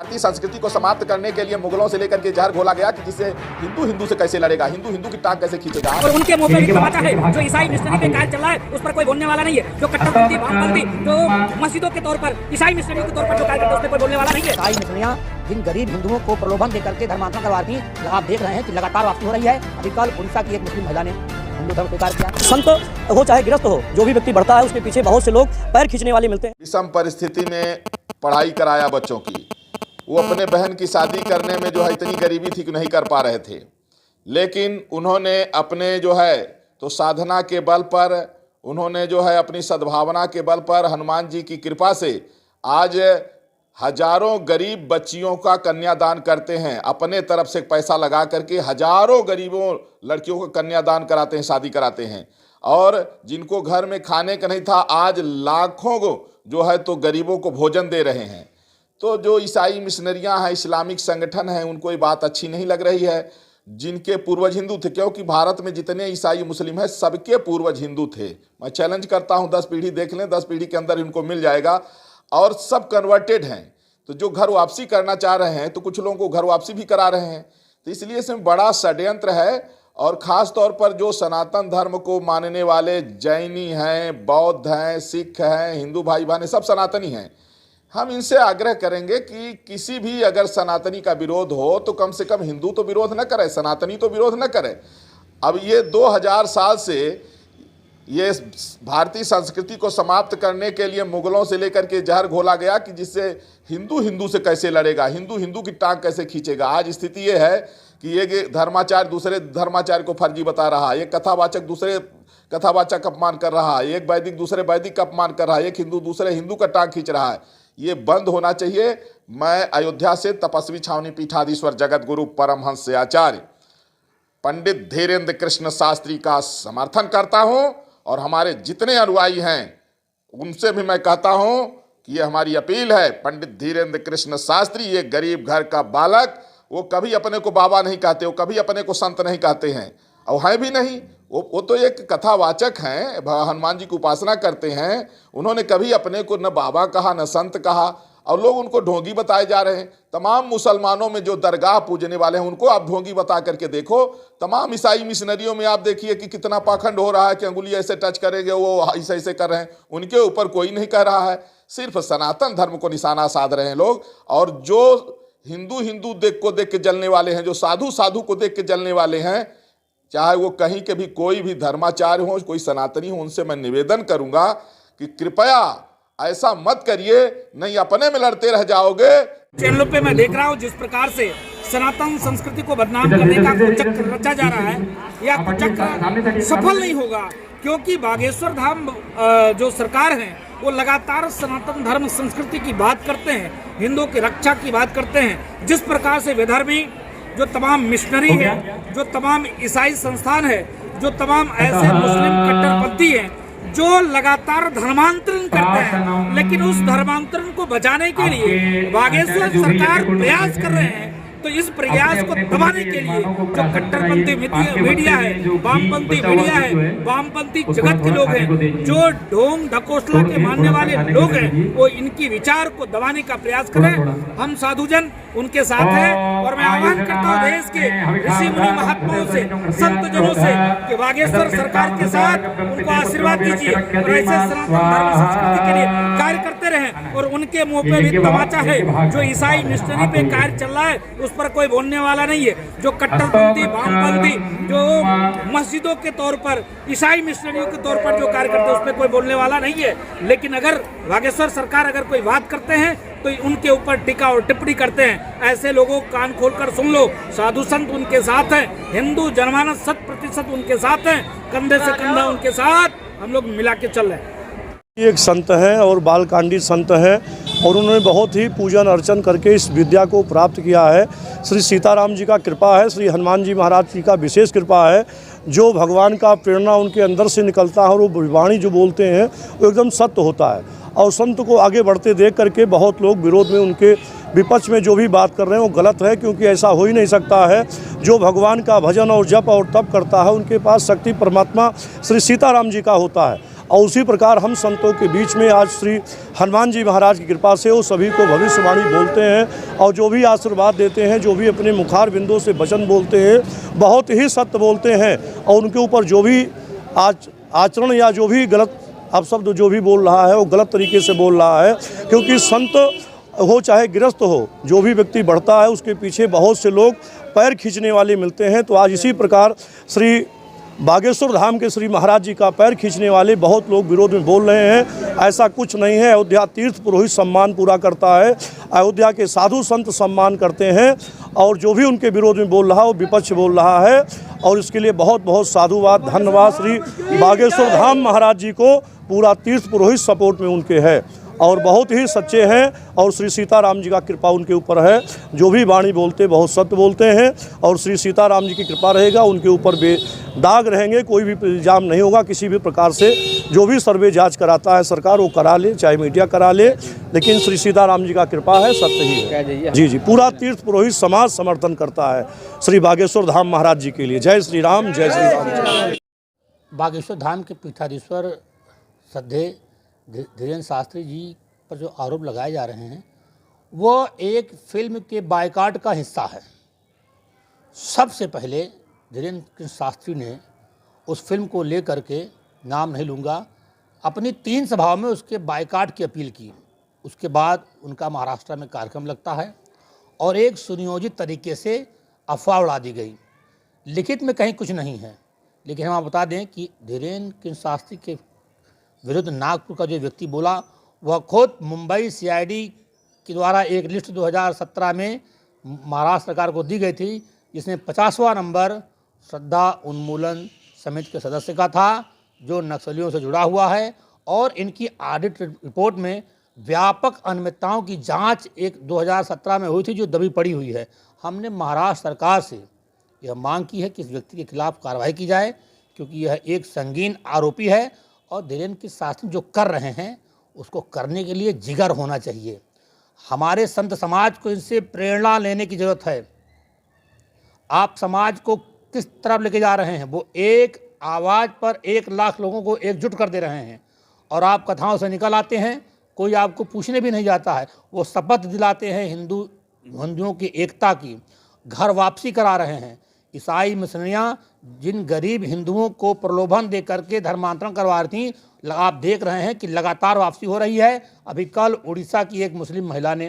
भारतीय संस्कृति को समाप्त करने के लिए मुगलों से लेकर के जहर घोला गया कि जिससे हिंदू से कैसे लड़ेगा, हिंदू की टांग कैसे खींचेगा। और उनके मुंह पे भी तमाचा है। जो ईसाई मिशनरी पे कार्य चल रहा है उस पर कोई बोलने वाला नहीं है। जो कट्टरपंथी वामपंथी जो मस्जिदों के तौर पर ईसाई मिशनरी के तौर पर जो कार्य करते हैं उस पर कोई बोलने वाला नहीं है। ईसाई मिशनरियां जिन गरीब हिंदुओं को प्रलोभन देकर के धर्मांतरण करवा रही हैं, आप देख रहे हैं कि लगातार वापसी हो रही है। अभी कल उड़ीसा की एक मुस्लिम महिला ने हिंदू धर्म स्वीकार किया। संत हो चाहे गृहस्थ हो, जो भी व्यक्ति बढ़ता है उसके पीछे बहुत से लोग पैर खींचने वाले मिलते हैं। विषम परिस्थिति में पढ़ाई कराया बच्चों की, वो अपने बहन की शादी करने में जो है इतनी गरीबी थी कि नहीं कर पा रहे थे, लेकिन उन्होंने अपने जो है तो साधना के बल पर, उन्होंने जो है अपनी सद्भावना के बल पर, हनुमान जी की कृपा से आज हजारों गरीब बच्चियों का कन्यादान करते हैं। अपने तरफ से पैसा लगा करके हजारों गरीबों लड़कियों को कन्यादान कराते हैं, शादी कराते हैं। और जिनको घर में खाने का नहीं था, आज लाखों को जो है तो गरीबों को भोजन दे रहे हैं। तो जो ईसाई मिशनरियां हैं, इस्लामिक संगठन हैं, उनको ये बात अच्छी नहीं लग रही है। जिनके पूर्वज हिंदू थे, क्योंकि भारत में जितने ईसाई मुस्लिम हैं सबके पूर्वज हिंदू थे। मैं चैलेंज करता हूं 10 पीढ़ी देख लें, 10 पीढ़ी के अंदर इनको मिल जाएगा। और सब कन्वर्टेड हैं। तो जो घर वापसी करना चाह रहे हैं तो कुछ लोगों को घर वापसी भी करा रहे हैं। तो इसलिए इसमें बड़ा षड्यंत्र है। और ख़ास तौर पर जो सनातन धर्म को मानने वाले जैनी हैं, बौद्ध हैं, सिख हैं, हिंदू भाई बहन सब सनातनी हैं। हम इनसे आग्रह करेंगे कि किसी भी अगर सनातनी का विरोध हो तो कम से कम हिंदू तो विरोध न करे, सनातनी तो विरोध न करे। अब ये 2000 साल से ये भारतीय संस्कृति को समाप्त करने के लिए मुगलों से लेकर के जहर घोला गया कि जिससे हिंदू से कैसे लड़ेगा, हिंदू की टांग कैसे खींचेगा। आज स्थिति ये है कि एक धर्माचार्य दूसरे धर्माचार्य को फर्जी बता रहा है, एक कथावाचक दूसरे कथावाचक का अपमान कर रहा है, एक वैदिक दूसरे वैदिक का अपमान कर रहा है, एक हिंदू दूसरे हिंदू का टांग खींच रहा है। ये बंद होना चाहिए। मैं अयोध्या से तपस्वी छावनी पीठाधीश्वर जगत गुरु परमहंस आचार्य पंडित धीरेन्द्र कृष्ण शास्त्री का समर्थन करता हूं। और हमारे जितने अनुयायी हैं उनसे भी मैं कहता हूं कि ये हमारी अपील है। पंडित धीरेन्द्र कृष्ण शास्त्री ये गरीब घर का बालक, वो कभी अपने को बाबा नहीं कहते, वो कभी अपने को संत नहीं कहते हैं और हैं भी नहीं। वो तो एक कथावाचक हैं, हनुमान जी की उपासना करते हैं। उन्होंने कभी अपने को न बाबा कहा न संत कहा और लोग उनको ढोंगी बताए जा रहे हैं। तमाम मुसलमानों में जो दरगाह पूजने वाले हैं उनको आप ढोंगी बता करके देखो। तमाम ईसाई मिशनरियों में आप देखिए कि कितना पाखंड हो रहा है कि अंगुली ऐसे टच करेंगे, वो ऐसे कर रहे हैं। उनके ऊपर कोई नहीं कह रहा है, सिर्फ सनातन धर्म को निशाना साध रहे हैं लोग। और जो हिंदू देख के जलने वाले हैं, जो साधु को देख के जलने वाले हैं, चाहे वो कहीं के भी कोई भी धर्माचार्य हो, कोई सनातनी हो, उनसे मैं निवेदन करूंगा कि कृपया ऐसा मत करिए, नहीं अपने में लड़ते रह जाओगे। चैनलों पे मैं देख रहा हूँ जिस प्रकार से सनातन संस्कृति को बदनाम करने का कुचक्र रचा जा रहा है, या कुचक्र सफल नहीं होगा। क्योंकि बागेश्वर धाम जो सरकार है वो लगातार सनातन धर्म संस्कृति की बात करते हैं, हिंदुओं की रक्षा की बात करते हैं। जिस प्रकार से विधर्मी जो तमाम मिशनरी है, जो तमाम ईसाई संस्थान है, जो तमाम ऐसे मुस्लिम कट्टरपंथी हैं जो लगातार धर्मांतरण करते हैं, लेकिन उस धर्मांतरण को बचाने के लिए बागेश्वर सरकार प्रयास कर रहे हैं। तो इस प्रयास को दबाने के लिए जो कट्टरपंथी मीडिया है, वामपंथी मीडिया है, वामपंथी जगत के लोग हैं, जो ढोंग ढकोसला के मानने वाले लोग हैं, वो इनकी विचार को दबाने का प्रयास कर रहे हैं। हम साधुजन उनके साथ हैं और मैं आह्वान करता हूँ देश के ऋषि मुनि महात्माओं से, संत जनों से कि बागेश्वर सरकार के साथ उनको आशीर्वाद दीजिए और ऐसे सनातन धर्म संस्कृति के लिए कार्य करते रहें। और उनके मुंह पे भी तमाचा है। जो ईसाई मिशनरी पे कार्य चल रहा है उस पर कोई बोलने वाला नहीं है। जो कट्टरपंथी वामपंथी जो मस्जिदों के तौर पर, ईसाई मिशनरियों के तौर पर जो कार्य करते हैं उस पर कोई बोलने वाला नहीं है। लेकिन अगर बागेश्वर सरकार अगर कोई बात करते हैं तो उनके ऊपर टीका और टिप्पणी करते हैं। ऐसे लोगों को कान खोलकर सुन लो, साधु संत उनके साथ हैं, हिंदू जनमानस 100% उनके साथ हैं, कंधे से कंधा उनके साथ हम लोग मिला के चल रहे हैं। एक संत हैं और बालकांडी संत हैं और उन्होंने बहुत ही पूजन अर्चन करके इस विद्या को प्राप्त किया है। श्री सीताराम जी का कृपा है, श्री हनुमान जी महाराज जी का विशेष कृपा है। जो भगवान का प्रेरणा उनके अंदर से निकलता है और वो वाणी जो बोलते हैं वो एकदम सत्य होता है। और संत को आगे बढ़ते देख करके बहुत लोग विरोध में, उनके विपक्ष में जो भी बात कर रहे हैं वो गलत है, क्योंकि ऐसा हो ही नहीं सकता है। जो भगवान का भजन और जप और तप करता है उनके पास शक्ति परमात्मा श्री सीताराम जी का होता है। और उसी प्रकार हम संतों के बीच में आज श्री हनुमान जी महाराज की कृपा से वो सभी को भविष्यवाणी बोलते हैं और जो भी आशीर्वाद देते हैं, जो भी अपने मुखार बिंदों से वचन बोलते हैं, बहुत ही सत्य बोलते हैं। और उनके ऊपर जो भी आचरण या जो भी गलत अपशब्द जो भी बोल रहा है वो गलत तरीके से बोल रहा है, क्योंकि संत हो चाहे गृहस्थ हो, जो भी व्यक्ति बढ़ता है उसके पीछे बहुत से लोग पैर खींचने वाले मिलते हैं। तो आज इसी प्रकार श्री बागेश्वर धाम के श्री महाराज जी का पैर खींचने वाले बहुत लोग विरोध में बोल रहे हैं। ऐसा कुछ नहीं है। अयोध्या तीर्थ पुरोहित सम्मान पूरा करता है, अयोध्या के साधु संत सम्मान करते हैं, और जो भी उनके विरोध में बोल रहा है वो विपक्ष बोल रहा है। और इसके लिए बहुत बहुत साधुवाद, धन्यवाद। श्री बागेश्वर धाम महाराज जी को पूरा तीर्थ पुरोहित सपोर्ट में उनके है और बहुत ही सच्चे हैं, और श्री सीताराम जी का कृपा उनके ऊपर है। जो भी वाणी बोलते बहुत सत्य बोलते हैं, और श्री सीताराम जी की कृपा रहेगा, उनके ऊपर बेदाग रहेंगे, कोई भी इल्ज़ाम नहीं होगा किसी भी प्रकार से। जो भी सर्वे जांच कराता है सरकार वो करा ले, चाहे मीडिया करा ले, लेकिन श्री सीताराम जी का कृपा है, सत्य ही है। जी जी, पूरा तीर्थ पुरोहित समाज समर्थन करता है श्री बागेश्वर धाम महाराज जी के लिए। जय श्री राम, जय श्री राम। बागेश्वर धाम के पीठाधीश्वर श्रद्धेय धीरेन्द्र शास्त्री जी पर जो आरोप लगाए जा रहे हैं वो एक फिल्म के बायकॉट का हिस्सा है। सबसे पहले धीरेन्द्र शास्त्री ने उस फिल्म को लेकर के, नाम नहीं लूँगा, अपनी 3 सभाओं में उसके बायकॉट की अपील की। उसके बाद उनका महाराष्ट्र में कार्यक्रम लगता है और एक सुनियोजित तरीके से अफवाह उड़ा दी गई। लिखित में कहीं कुछ नहीं है, लेकिन हम आपको बता दें कि धीरेन्द्र शास्त्री के विरुद्ध नागपुर का जो व्यक्ति बोला वह खुद मुंबई सीआईडी के द्वारा एक लिस्ट 2017 में महाराष्ट्र सरकार को दी गई थी, जिसमें 50वां नंबर श्रद्धा उन्मूलन समिति के सदस्य का था, जो नक्सलियों से जुड़ा हुआ है। और इनकी ऑडिट रिपोर्ट में व्यापक अनियमितताओं की जांच एक 2017 में हुई थी, जो दबी पड़ी हुई है। हमने महाराष्ट्र सरकार से यह मांग की है कि इस व्यक्ति के खिलाफ कार्रवाई की जाए, क्योंकि यह एक संगीन आरोपी है और धीरेन्द्र के शास्त्री जो कर रहे हैं उसको करने के लिए जिगर होना चाहिए। हमारे संत समाज को इनसे प्रेरणा लेने की ज़रूरत है। आप समाज को किस तरफ लेके जा रहे हैं? वो एक आवाज़ पर 1 लाख लोगों को एकजुट कर दे रहे हैं, और आप कथाओं से निकल आते हैं, कोई आपको पूछने भी नहीं जाता है। वो शपथ दिलाते हैं हिंदुओं की एकता की, घर वापसी करा रहे हैं। ईसाई मिशनरियाँ जिन गरीब हिंदुओं को प्रलोभन दे करके धर्मांतरण करवा रही थी, आप देख रहे हैं कि लगातार वापसी हो रही है। अभी कल उड़ीसा की एक मुस्लिम महिला ने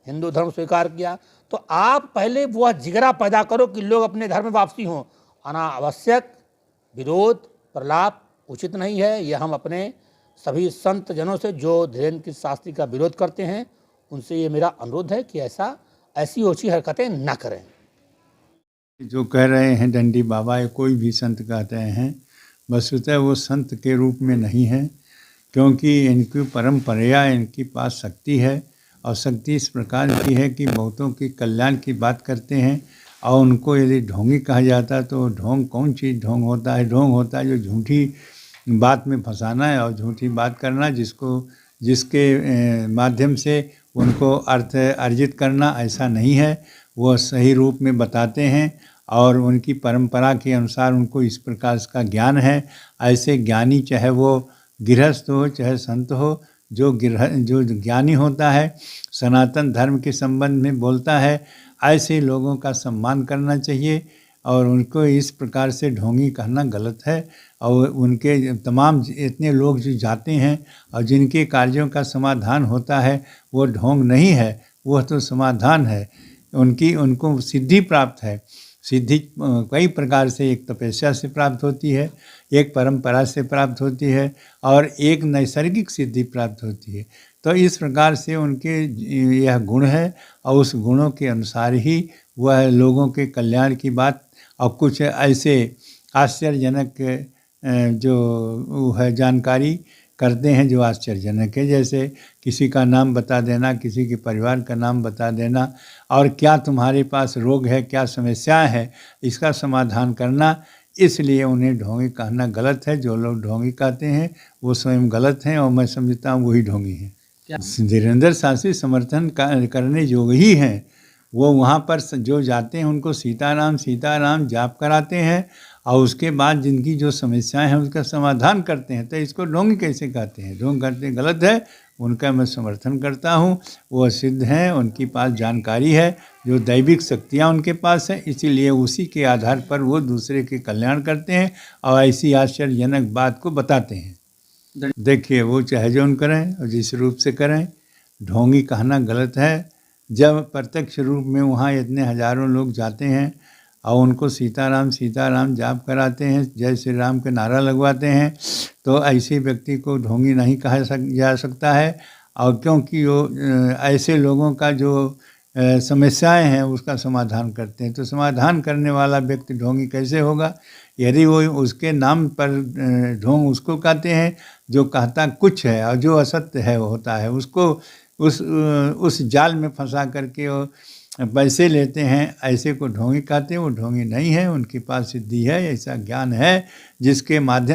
हिंदू धर्म स्वीकार किया। तो आप पहले वह जिगरा पैदा करो कि लोग अपने धर्म में वापसी हों। अनावश्यक विरोध प्रलाप उचित नहीं है। यह हम अपने सभी संत जनों से जो धीरेन्द्र शास्त्री का विरोध करते हैं उनसे ये मेरा अनुरोध है कि ऐसी ओछी हरकतें न करें। जो कह रहे हैं डंडी बाबा या कोई भी संत कहते हैं, वस्तुतः वो संत के रूप में नहीं है, क्योंकि इनकी परंपरा, इनके पास शक्ति है, और शक्ति इस प्रकार की है कि बहुतों के कल्याण की बात करते हैं। और उनको यदि ढोंगी कहा जाता तो ढोंग कौन चीज़ ढोंग होता है? ढोंग होता है जो झूठी बात में फंसाना है और झूठी बात करना, जिसके माध्यम से उनको अर्थ अर्जित करना। ऐसा नहीं है, वो सही रूप में बताते हैं और उनकी परंपरा के अनुसार उनको इस प्रकार का ज्ञान है। ऐसे ज्ञानी, चाहे वो गृहस्थ हो चाहे संत हो, जो ज्ञानी होता है, सनातन धर्म के संबंध में बोलता है, ऐसे लोगों का सम्मान करना चाहिए। और उनको इस प्रकार से ढोंगी कहना गलत है। और उनके तमाम इतने लोग जो जाते हैं और जिनके कार्यों का समाधान होता है, वो ढोंग नहीं है, वह तो समाधान है। उनको सिद्धि प्राप्त है। सिद्धि कई प्रकार से, एक तपस्या से प्राप्त होती है, एक परंपरा से प्राप्त होती है, और एक नैसर्गिक सिद्धि प्राप्त होती है। तो इस प्रकार से उनके यह गुण है, और उस गुणों के अनुसार ही वह लोगों के कल्याण की बात और कुछ ऐसे आश्चर्यजनक जो है जानकारी करते हैं जो आश्चर्यजनक है। जैसे किसी का नाम बता देना, किसी के परिवार का नाम बता देना, और क्या तुम्हारे पास रोग है, क्या समस्याएं है, इसका समाधान करना। इसलिए उन्हें ढोंगी कहना गलत है। जो लोग ढोंगी कहते हैं वो स्वयं गलत हैं, और मैं समझता हूँ वही ढोंगी हैं। धीरेन्द्र शास्त्री समर्थन करने योग्य ही हैं। वो वहाँ पर जो जाते हैं उनको सीताराम सीताराम जाप कराते हैं, और उसके बाद जिनकी जो समस्याएं हैं उसका समाधान करते हैं, तो इसको ढोंगी कैसे कहते हैं? ढोंग करते गलत है, उनका मैं समर्थन करता हूँ। वो सिद्ध हैं, उनके पास जानकारी है, जो दैविक शक्तियाँ उनके पास हैं, इसीलिए उसी के आधार पर वो दूसरे के कल्याण करते हैं और ऐसी आश्चर्यजनक बात को बताते हैं। देखिए, वो चाहे जौन करें और जिस रूप से करें, ढोंगी कहना गलत है। जब प्रत्यक्ष रूप में वहाँ इतने हजारों लोग जाते हैं और उनको सीताराम सीताराम जाप कराते हैं, जय श्री राम के नारा लगवाते हैं, तो ऐसे व्यक्ति को ढोंगी नहीं कहा जा सकता है। और क्योंकि वो ऐसे लोगों का जो समस्याएं हैं उसका समाधान करते हैं, तो समाधान करने वाला व्यक्ति ढोंगी कैसे होगा? यदि वो उसके नाम पर ढोंग उसको कहते हैं जो कहता कुछ है और जो असत्य है वो होता है, उसको उस जाल में फंसा करके वो पैसे लेते हैं, ऐसे को ढोंगी कहते हैं। वो ढोंगी नहीं है, उनके पास सिद्धि है, ऐसा ज्ञान है जिसके माध्यम